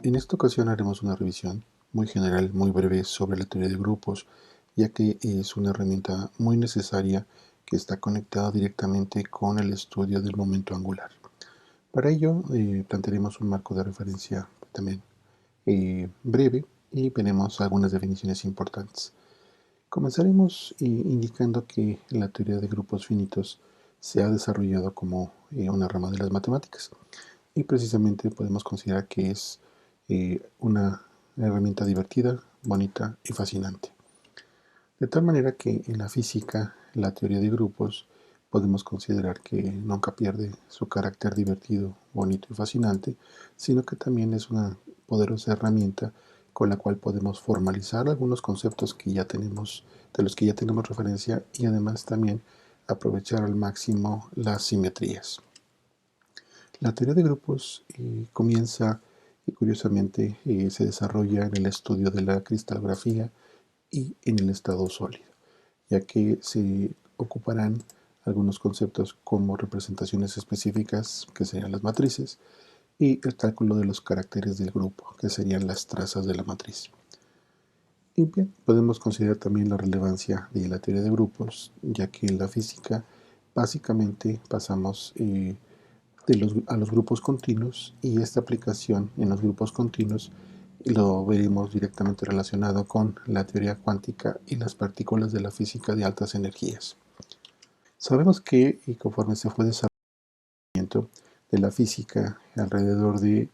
En esta ocasión haremos una revisión muy general, muy breve sobre la teoría de grupos, ya que es una herramienta muy necesaria que está conectada directamente con el estudio del momento angular. Para ello plantearemos un marco de referencia también breve y veremos algunas definiciones importantes. Comenzaremos indicando que la teoría de grupos finitos se ha desarrollado como una rama de las matemáticas y precisamente podemos considerar que es una herramienta divertida, bonita y fascinante. De tal manera que en la física, la teoría de grupos, podemos considerar que nunca pierde su carácter divertido, bonito y fascinante, sino que también es una poderosa herramienta con la cual podemos formalizar algunos conceptos que ya tenemos, de los que ya tenemos referencia, y además también aprovechar al máximo las simetrías. La teoría de grupos comienza y curiosamente se desarrolla en el estudio de la cristalografía y en el estado sólido, ya que se ocuparán algunos conceptos como representaciones específicas, que serían las matrices, y el cálculo de los caracteres del grupo, que serían las trazas de la matriz. Y bien, podemos considerar también la relevancia de la teoría de grupos, ya que en la física básicamente pasamos a los grupos continuos, y esta aplicación en los grupos continuos lo veremos directamente relacionado con la teoría cuántica y las partículas de la física de altas energías. Sabemos que conforme se fue desarrollando de la física alrededor de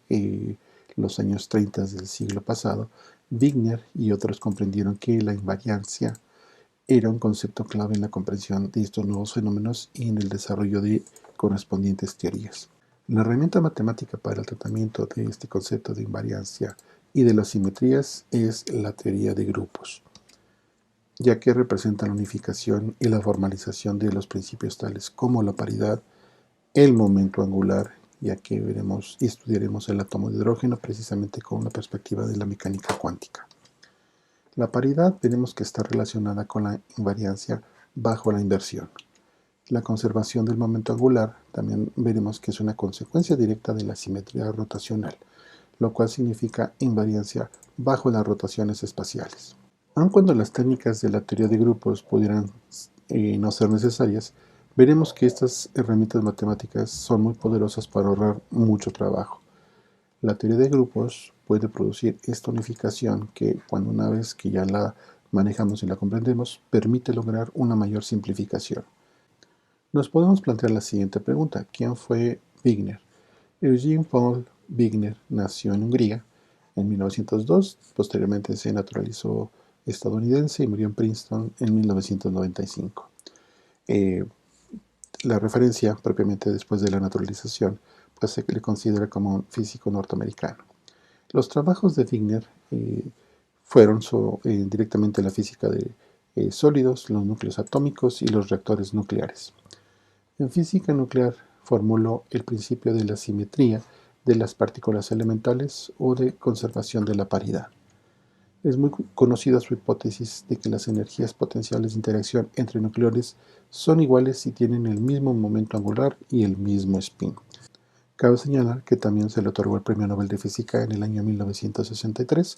los años 30 del siglo pasado, Wigner y otros comprendieron que la invariancia era un concepto clave en la comprensión de estos nuevos fenómenos y en el desarrollo de correspondientes teorías. La herramienta matemática para el tratamiento de este concepto de invariancia y de las simetrías es la teoría de grupos, ya que representa la unificación y la formalización de los principios tales como la paridad, el momento angular, ya que veremos y estudiaremos el átomo de hidrógeno precisamente con una perspectiva de la mecánica cuántica. La paridad veremos que está relacionada con la invariancia bajo la inversión. La conservación del momento angular también veremos que es una consecuencia directa de la simetría rotacional, lo cual significa invariancia bajo las rotaciones espaciales. Aun cuando las técnicas de la teoría de grupos pudieran no ser necesarias, veremos que estas herramientas matemáticas son muy poderosas para ahorrar mucho trabajo. La teoría de grupos puede producir esta unificación que, cuando una vez que ya la manejamos y la comprendemos, permite lograr una mayor simplificación. Nos podemos plantear la siguiente pregunta: ¿quién fue Wigner? Eugene Paul Wigner nació en Hungría en 1902, posteriormente se naturalizó estadounidense y murió en Princeton en 1995. La referencia, propiamente después de la naturalización, pues se le considera como un físico norteamericano. Los trabajos de Wigner fueron directamente la física de sólidos, los núcleos atómicos y los reactores nucleares. En física nuclear formuló el principio de la simetría de las partículas elementales o de conservación de la paridad. Es muy conocida su hipótesis de que las energías potenciales de interacción entre nucleones son iguales si tienen el mismo momento angular y el mismo spin. Cabe señalar que también se le otorgó el Premio Nobel de Física en el año 1963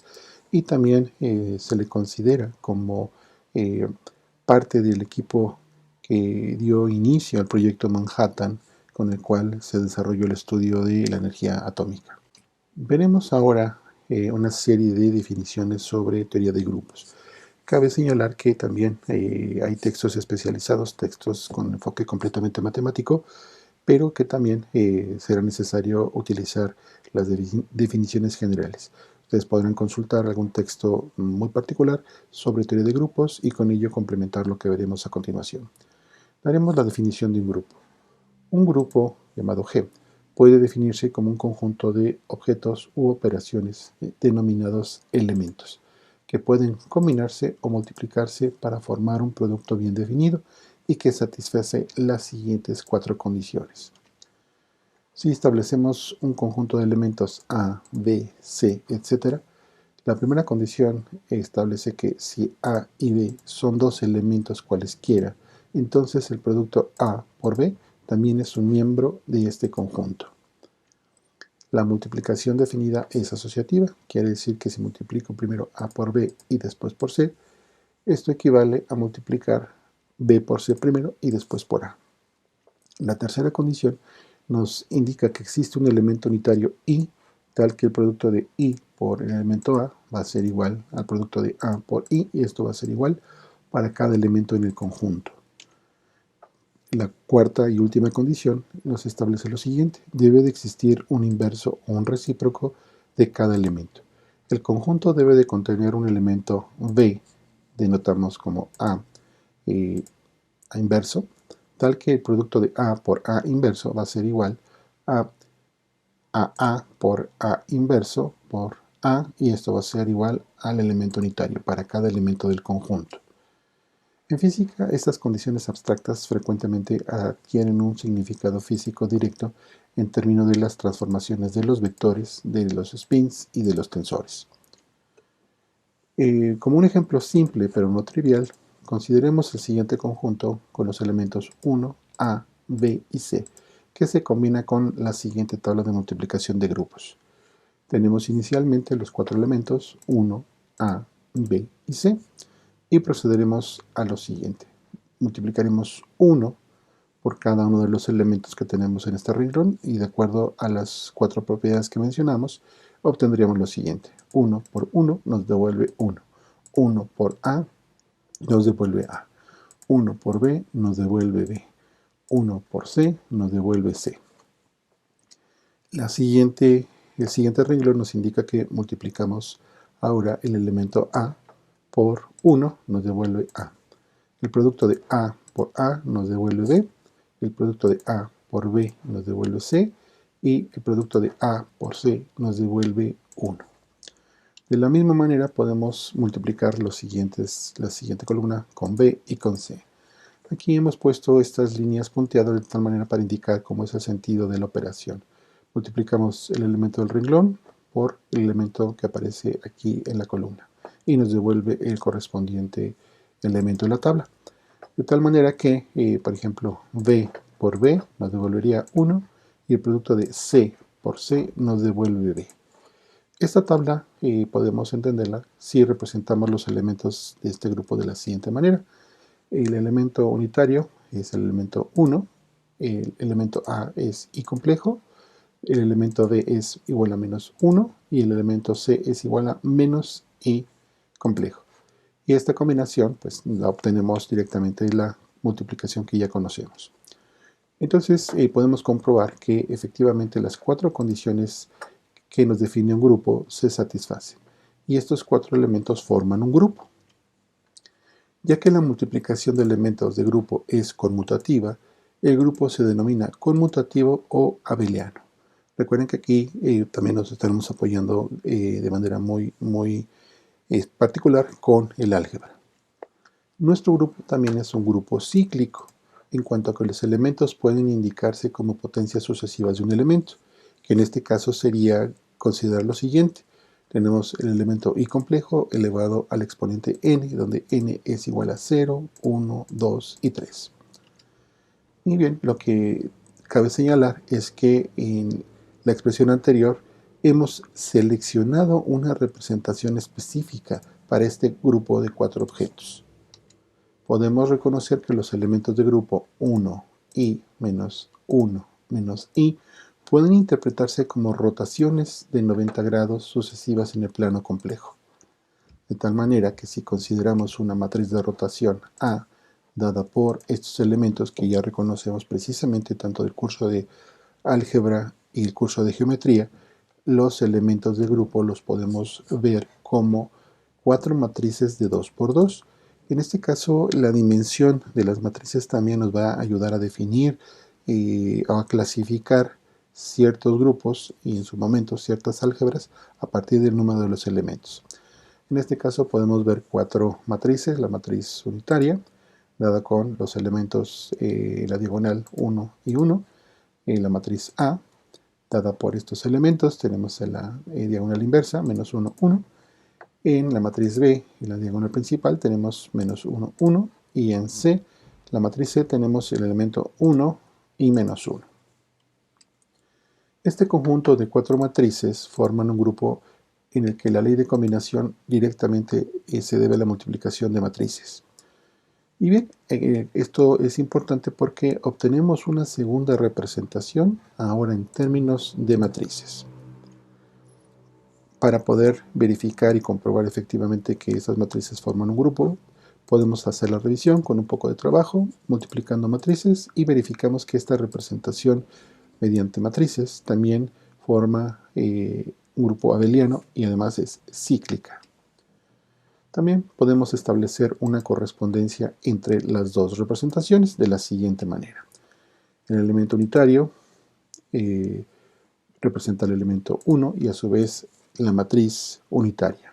y también se le considera como parte del equipo que dio inicio al proyecto Manhattan, con el cual se desarrolló el estudio de la energía atómica. Veremos ahora una serie de definiciones sobre teoría de grupos. Cabe señalar que también hay textos especializados, textos con enfoque completamente matemático, pero que también será necesario utilizar las definiciones generales. Ustedes podrán consultar algún texto muy particular sobre teoría de grupos y con ello complementar lo que veremos a continuación. Daremos la definición de un grupo. Un grupo, llamado G, puede definirse como un conjunto de objetos u operaciones denominados elementos, que pueden combinarse o multiplicarse para formar un producto bien definido y que satisface las siguientes 4 condiciones. Si establecemos un conjunto de elementos A, B, C, etc., la primera condición establece que si A y B son dos elementos cualesquiera, entonces el producto A por B también es un miembro de este conjunto. La multiplicación definida es asociativa, quiere decir que si multiplico primero A por B y después por C, esto equivale a multiplicar B por C primero y después por A. La tercera condición nos indica que existe un elemento unitario I, tal que el producto de I por el elemento A va a ser igual al producto de A por I, y esto va a ser igual para cada elemento en el conjunto. La cuarta y última condición nos establece lo siguiente: debe de existir un inverso o un recíproco de cada elemento. El conjunto debe de contener un elemento B, denotamos como A inverso, tal que el producto de A por A inverso va a ser igual a A por A inverso por A, y esto va a ser igual al elemento unitario para cada elemento del conjunto. En física, estas condiciones abstractas frecuentemente adquieren un significado físico directo en términos de las transformaciones de los vectores, de los spins y de los tensores. Como un ejemplo simple pero no trivial, consideremos el siguiente conjunto con los elementos 1, A, B y C, que se combina con la siguiente tabla de multiplicación de grupos. Tenemos inicialmente los cuatro elementos 1, A, B y C, y procederemos a lo siguiente. Multiplicaremos 1 por cada uno de los elementos que tenemos en este renglón, y de acuerdo a las cuatro propiedades que mencionamos, obtendríamos lo siguiente. 1 por 1 nos devuelve 1. 1 por A nos devuelve A. 1 por B nos devuelve B. 1 por C nos devuelve C. El siguiente renglón nos indica que multiplicamos ahora el elemento A por 1, nos devuelve A. El producto de A por A nos devuelve B. El producto de A por B nos devuelve C. Y el producto de A por C nos devuelve 1. De la misma manera podemos multiplicar la siguiente columna con B y con C. Aquí hemos puesto estas líneas punteadas de tal manera para indicar cómo es el sentido de la operación. Multiplicamos el elemento del renglón por el elemento que aparece aquí en la columna y nos devuelve el correspondiente elemento de la tabla. De tal manera que, por ejemplo, B por B nos devolvería 1 y el producto de C por C nos devuelve B. Esta tabla podemos entenderla si representamos los elementos de este grupo de la siguiente manera. El elemento unitario es el elemento 1, el elemento A es I complejo, el elemento B es igual a menos 1 y el elemento C es igual a menos I complejo. Y esta combinación pues la obtenemos directamente de la multiplicación que ya conocemos. Entonces podemos comprobar que efectivamente las cuatro condiciones que nos define un grupo se satisfacen, y estos cuatro elementos forman un grupo. Ya que la multiplicación de elementos de grupo es conmutativa, el grupo se denomina conmutativo o abeliano. Recuerden que aquí también nos estaremos apoyando de manera muy particular con el álgebra. Nuestro grupo también es un grupo cíclico, en cuanto a que los elementos pueden indicarse como potencias sucesivas de un elemento, que en este caso sería considerar lo siguiente. Tenemos el elemento I complejo elevado al exponente n, donde n es igual a 0, 1, 2 y 3. Y bien, lo que cabe señalar es que en la expresión anterior hemos seleccionado una representación específica para este grupo de cuatro objetos. Podemos reconocer que los elementos de grupo 1, I menos 1 menos I pueden interpretarse como rotaciones de 90 grados sucesivas en el plano complejo. De tal manera que si consideramos una matriz de rotación A dada por estos elementos que ya reconocemos precisamente tanto del curso de álgebra y el curso de geometría, los elementos de grupo los podemos ver como cuatro matrices de 2 por 2. En este caso, la dimensión de las matrices también nos va a ayudar a definir a clasificar ciertos grupos y en su momento ciertas álgebras a partir del número de los elementos. En este caso podemos ver cuatro matrices: la matriz unitaria, dada con los elementos la diagonal 1 y 1, la matriz A, dada por estos elementos, tenemos la diagonal inversa, menos 1, 1. En la matriz B, en la diagonal principal, tenemos menos 1, 1. Y en C, la matriz C, tenemos el elemento 1 y menos 1. Este conjunto de 4 matrices forman un grupo en el que la ley de combinación directamente se debe a la multiplicación de matrices. Y bien, esto es importante porque obtenemos una segunda representación ahora en términos de matrices. Para poder verificar y comprobar efectivamente que esas matrices forman un grupo, podemos hacer la revisión con un poco de trabajo, multiplicando matrices, y verificamos que esta representación mediante matrices también forma un grupo abeliano y además es cíclica. También podemos establecer una correspondencia entre las dos representaciones de la siguiente manera. El elemento unitario representa el elemento 1 y a su vez la matriz unitaria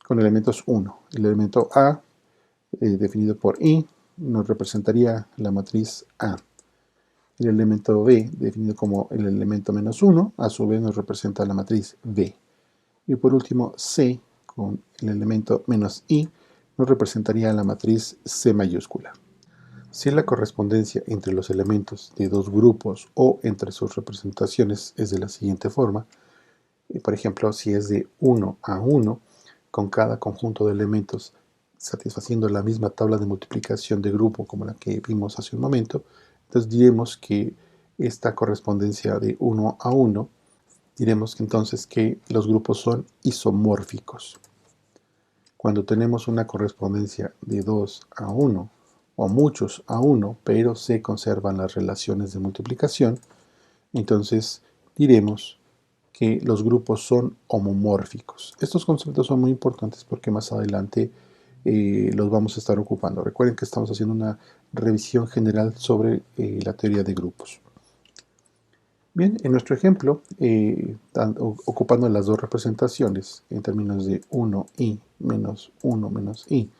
con elementos 1. El elemento A, definido por I, nos representaría la matriz A. El elemento B, definido como el elemento menos 1, a su vez nos representa la matriz B. Y por último, C, con el elemento menos I, nos representaría la matriz C mayúscula. Si la correspondencia entre los elementos de dos grupos o entre sus representaciones es de la siguiente forma, por ejemplo, si es de 1 a 1, con cada conjunto de elementos satisfaciendo la misma tabla de multiplicación de grupo como la que vimos hace un momento, entonces diremos que esta correspondencia de 1 a 1, diremos que entonces que los grupos son isomórficos. Cuando tenemos una correspondencia de 2 a 1 o muchos a 1, pero se conservan las relaciones de multiplicación, entonces diremos que los grupos son homomórficos. Estos conceptos son muy importantes porque más adelante los vamos a estar ocupando. Recuerden que estamos haciendo una revisión general sobre la teoría de grupos. Bien, en nuestro ejemplo, ocupando las dos representaciones en términos de 1i menos 1 menos i,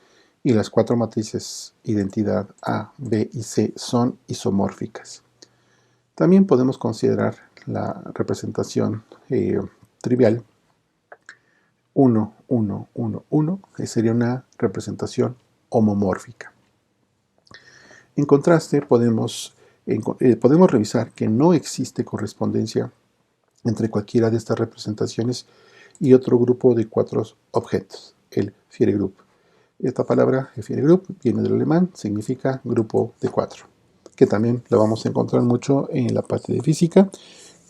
y las 4 matrices identidad A, B y C son isomórficas. También podemos considerar la representación trivial 1, 1, 1, 1, que sería una representación homomórfica. En contraste, podemos revisar que no existe correspondencia entre cualquiera de estas representaciones y otro grupo de 4 objetos, el Vier Group. Esta palabra, Vier Group, viene del alemán, significa grupo de 4, que también lo vamos a encontrar mucho en la parte de física.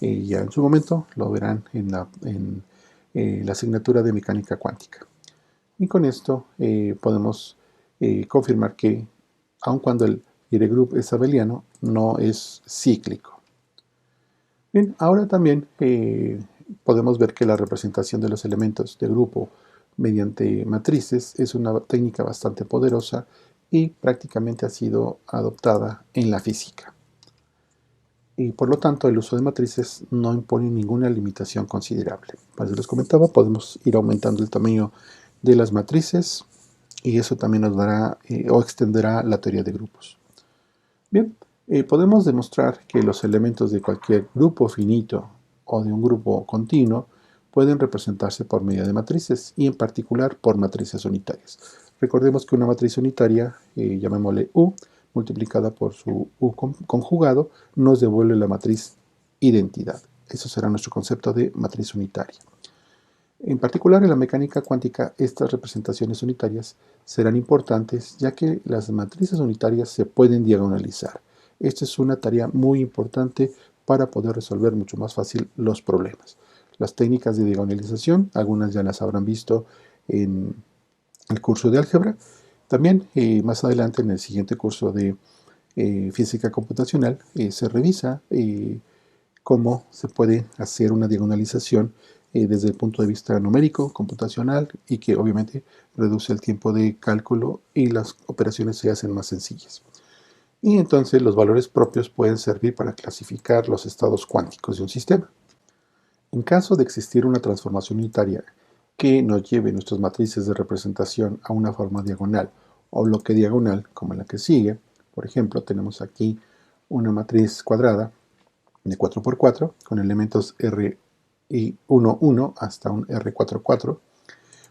Ya en su momento lo verán en la asignatura de mecánica cuántica. Y con esto podemos confirmar que, aun cuando el Vier Group es abeliano, no es cíclico. Bien, ahora también podemos ver que la representación de los elementos de grupo mediante matrices es una técnica bastante poderosa y prácticamente ha sido adoptada en la física. Y por lo tanto el uso de matrices no impone ninguna limitación considerable. Como les comentaba, podemos ir aumentando el tamaño de las matrices y eso también nos dará o extenderá la teoría de grupos. Bien, podemos demostrar que los elementos de cualquier grupo finito o de un grupo continuo pueden representarse por medio de matrices y en particular por matrices unitarias. Recordemos que una matriz unitaria, llamémosle U, multiplicada por su U conjugado, nos devuelve la matriz identidad. Eso será nuestro concepto de matriz unitaria. En particular, en la mecánica cuántica, estas representaciones unitarias serán importantes ya que las matrices unitarias se pueden diagonalizar. Esta es una tarea muy importante para poder resolver mucho más fácil los problemas. Las técnicas de diagonalización, algunas ya las habrán visto en el curso de álgebra. También más adelante en el siguiente curso de física computacional se revisa cómo se puede hacer una diagonalización desde el punto de vista numérico, computacional, y que obviamente reduce el tiempo de cálculo y las operaciones se hacen más sencillas. Y entonces los valores propios pueden servir para clasificar los estados cuánticos de un sistema. En caso de existir una transformación unitaria que nos lleve nuestras matrices de representación a una forma diagonal o bloque diagonal como la que sigue, por ejemplo, tenemos aquí una matriz cuadrada de 4×4 con elementos R y 1, 1 hasta un R4, 4,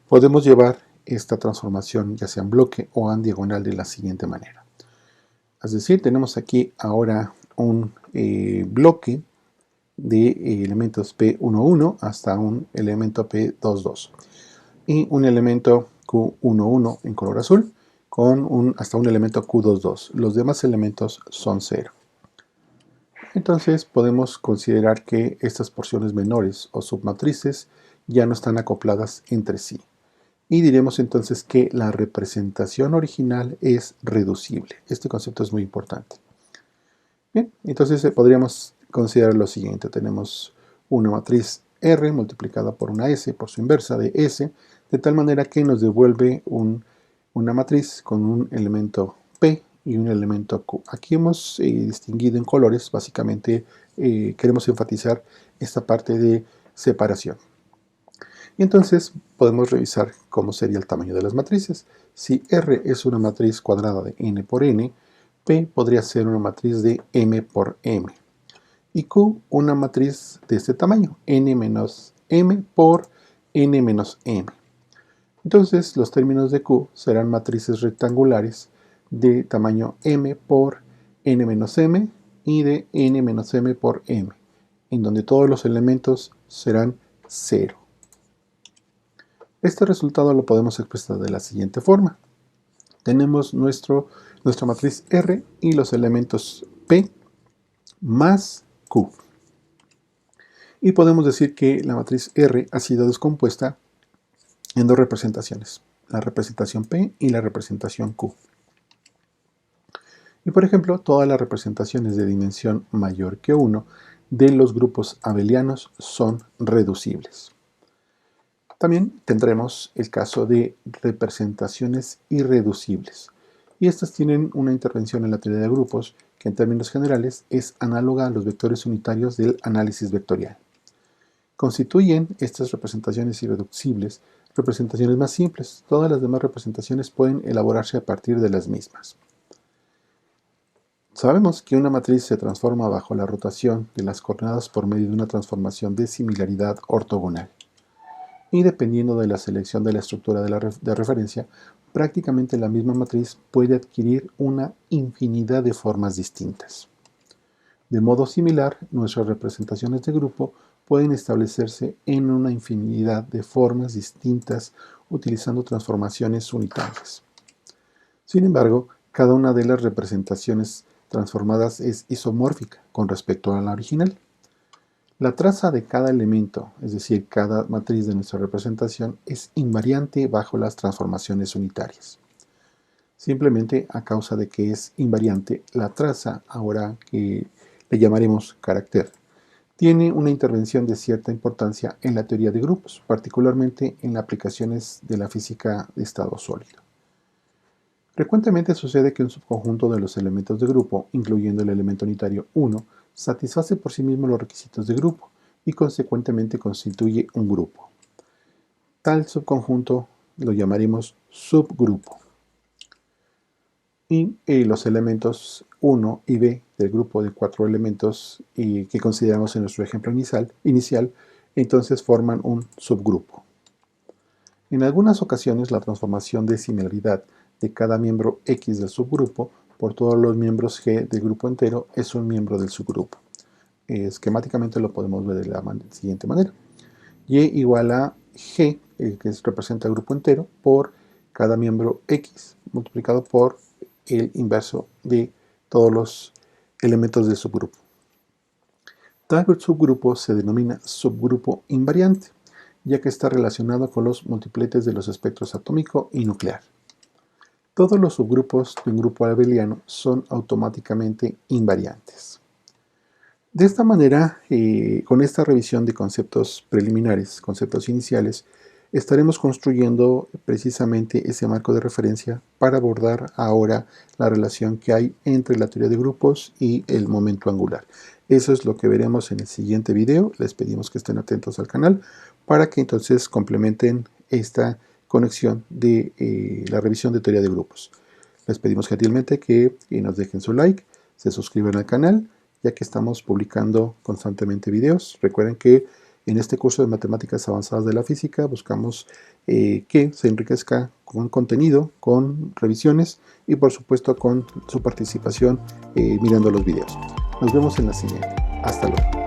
podemos llevar esta transformación ya sea en bloque o en diagonal de la siguiente manera. Es decir, tenemos aquí ahora un bloque de elementos P11 hasta un elemento P22 y un elemento Q11 en color azul con hasta un elemento Q22. Los demás elementos son 0. Entonces podemos considerar que estas porciones menores o submatrices ya no están acopladas entre sí. Y diremos entonces que la representación original es reducible. Este concepto es muy importante. Bien, entonces podríamos considerar lo siguiente. Tenemos una matriz R multiplicada por una S, por su inversa de S, de tal manera que nos devuelve una matriz con un elemento P y un elemento Q. Aquí hemos distinguido en colores, básicamente queremos enfatizar esta parte de separación. Y entonces podemos revisar cómo sería el tamaño de las matrices. Si R es una matriz cuadrada de n por n, P podría ser una matriz de m por m. Y Q una matriz de este tamaño, n menos m por n menos m. Entonces los términos de Q serán matrices rectangulares de tamaño m por n menos m y de n menos m por m, en donde todos los elementos serán 0. Este resultado lo podemos expresar de la siguiente forma. Tenemos nuestra matriz R y los elementos P más Q. Y podemos decir que la matriz R ha sido descompuesta en dos representaciones, la representación P y la representación Q. Y por ejemplo, todas las representaciones de dimensión mayor que 1 de los grupos abelianos son reducibles. También tendremos el caso de representaciones irreducibles. Y estas tienen una intervención en la teoría de grupos que en términos generales es análoga a los vectores unitarios del análisis vectorial. Constituyen estas representaciones irreducibles representaciones más simples. Todas las demás representaciones pueden elaborarse a partir de las mismas. Sabemos que una matriz se transforma bajo la rotación de las coordenadas por medio de una transformación de similaridad ortogonal. Y dependiendo de la selección de la estructura de referencia, prácticamente la misma matriz puede adquirir una infinidad de formas distintas. De modo similar, nuestras representaciones de grupo pueden establecerse en una infinidad de formas distintas utilizando transformaciones unitarias. Sin embargo, cada una de las representaciones transformadas es isomórfica con respecto a la original. La traza de cada elemento, es decir, cada matriz de nuestra representación, es invariante bajo las transformaciones unitarias. Simplemente a causa de que es invariante, la traza, ahora que le llamaremos carácter, tiene una intervención de cierta importancia en la teoría de grupos, particularmente en las aplicaciones de la física de estado sólido. Frecuentemente sucede que un subconjunto de los elementos de grupo, incluyendo el elemento unitario 1, satisface por sí mismo los requisitos de grupo y consecuentemente constituye un grupo. Tal subconjunto lo llamaremos subgrupo. Y los elementos 1 y b del grupo de 4 elementos que consideramos en nuestro ejemplo inicial, entonces forman un subgrupo. En algunas ocasiones la transformación de similaridad de cada miembro X del subgrupo por todos los miembros G del grupo entero es un miembro del subgrupo. Esquemáticamente lo podemos ver de la siguiente manera. Y igual a G, que representa el grupo entero, por cada miembro X multiplicado por el inverso de todos los elementos del subgrupo. Tal subgrupo se denomina subgrupo invariante, ya que está relacionado con los multipletes de los espectros atómico y nuclear. Todos los subgrupos de un grupo abeliano son automáticamente invariantes. De esta manera, con esta revisión de conceptos preliminares, conceptos iniciales, estaremos construyendo precisamente ese marco de referencia para abordar ahora la relación que hay entre la teoría de grupos y el momento angular. Eso es lo que veremos en el siguiente video. Les pedimos que estén atentos al canal para que entonces complementen esta conexión de la revisión de teoría de grupos. Les pedimos gentilmente que nos dejen su like, se suscriban al canal, ya que estamos publicando constantemente videos. Recuerden que en este curso de Matemáticas Avanzadas de la Física buscamos que se enriquezca con contenido, con revisiones y por supuesto con su participación mirando los videos. Nos vemos en la siguiente. Hasta luego.